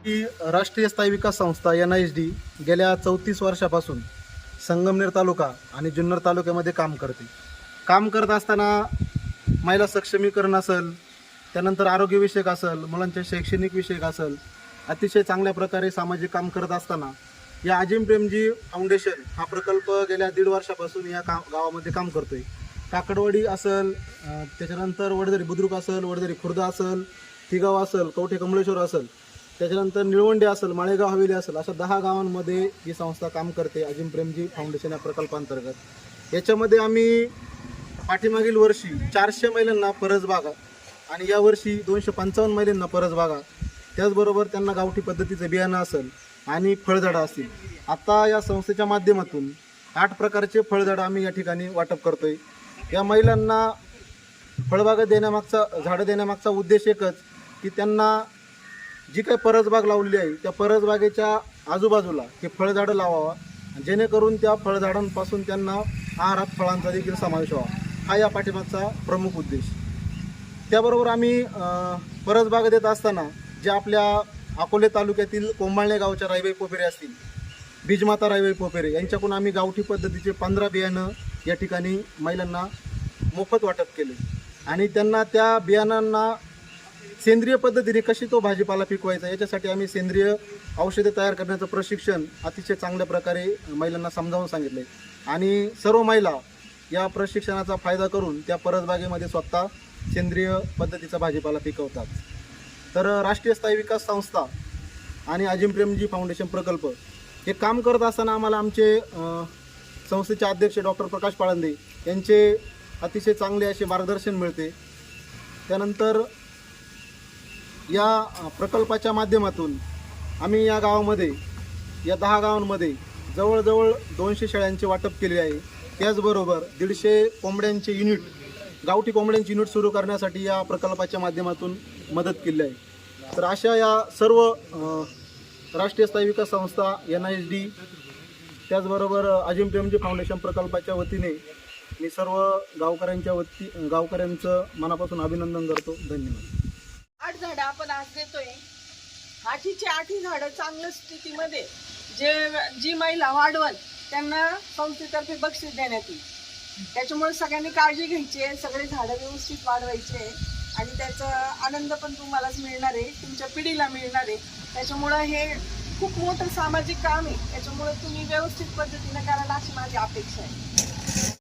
ही राष्ट्रीय स्थायी विकास संस्था NISD गेल्या 34 वर्षापासून संगमनेर तालुका आणि जुन्नर तालुक्यामध्ये काम करते. काम करत असताना महिला सक्षमीकरण असेल, त्यानंतर आरोग्यविषयक असेल, मुलांच्या शैक्षणिक विषयक असेल, अतिशय चांगल्या प्रकारे सामाजिक काम करत असताना या अजिम प्रेमजी फाउंडेशन हा प्रकल्प गेल्या 1.5 वर्षापासून या गावामध्ये काम करतोय. काकडवाडी असेल, त्याच्यानंतर वडदरी बुद्रुक असेल, वडदरी खुर्द असेल, तिगाव असेल, कवठे कमळेश्वर असेल, त्याच्यानंतर निळवंडे असेल, माळेगाव हवेली असेल, अशा 10 गावांमध्ये ही संस्था काम करते अजिम प्रेमजी फाउंडेशन या प्रकल्पांतर्गत. याच्यामध्ये आम्ही पाठीमागील वर्षी 400 महिलांना परसबागा आणि यावर्षी 255 महिलांना परसबागा, त्याचबरोबर त्यांना गावठी पद्धतीचं बियाणं असेल आणि फळझाडं असतील. आता या संस्थेच्या माध्यमातून 8 प्रकारचे फळझाडं आम्ही या ठिकाणी वाटप करतोय. या महिलांना फळबागा झाडं देण्यामागचा उद्देश एकच की त्यांना जी काही परसबाग लावलेली आहे त्या परसबागेच्या आजूबाजूला हे फळझाडं लावावा, जेणेकरून त्या फळझाडांपासून त्यांना आहारात फळांचा देखील समावेश व्हावा, हा या पाठीमागचा प्रमुख उद्देश. त्याबरोबर आम्ही परसबाग देत असताना जे आपल्या अकोले तालुक्यातील कोंबाळणे गावच्या राईबाई पोपेरे असतील, बीजमाता राईबाई पोपेरे यांच्याकडून आम्ही गावठी पद्धतीचे 15 बियाणं या ठिकाणी महिलांना मोफत वाटप केले आणि त्यांना त्या बियाणांना सेंद्रिय पद्धतीने कशी तो भाजीपाला पिकवायचा याच्यासाठी आम्ही सेंद्रिय औषधे तयार करण्याचं प्रशिक्षण अतिशय चांगल्या प्रकारे महिलांना समजावून सांगितले आणि सर्व महिला या प्रशिक्षणाचा फायदा करून त्या परसबागेमध्ये स्वतः सेंद्रिय पद्धतीचा भाजीपाला पिकवतात. तर राष्ट्रीय स्थायी विकास संस्था आणि अजिम प्रेमजी फाउंडेशन प्रकल्प हे काम करत असताना आम्हाला आमचे संस्थेचे अध्यक्ष डॉक्टर प्रकाश पाळंदे यांचे अतिशय चांगले असे मार्गदर्शन मिळते. त्यानंतर या प्रकल्पाच्या माध्यमातून आम्ही या गावामध्ये या 10 गावांमध्ये जवळजवळ 200 शेळ्यांचे वाटप केले आहे. त्याचबरोबर 150 कोंबड्यांचे युनिट, गावठी कोंबड्यांचे युनिट सुरू करण्यासाठी या प्रकल्पाच्या माध्यमातून मदत केली आहे. तर अशा या सर्व राष्ट्रीय स्थायी विकास संस्था NISD त्याचबरोबर अजिम प्रेमजी फाउंडेशन प्रकल्पाच्या वतीने मी सर्व गावकऱ्यांचं मनापासून अभिनंदन करतो. धन्यवाद. 8 झाडं आपण आज देतोय. 8ची 8 झाडं चांगल्या स्थितीमध्ये जी महिला वाढवल त्यांना संस्थेतर्फे बक्षीस देण्यात येईल. त्याच्यामुळे सगळ्यांनी काळजी घ्यायची आहे, सगळे झाडं व्यवस्थित वाढवायचे आणि त्याचा आनंद पण तुम्हालाच मिळणार आहे, तुमच्या पिढीला मिळणार आहे. त्याच्यामुळं हे खूप मोठं सामाजिक काम आहे. त्याच्यामुळे तुम्ही व्यवस्थित पद्धतीने करायला अशी माझी अपेक्षा आहे.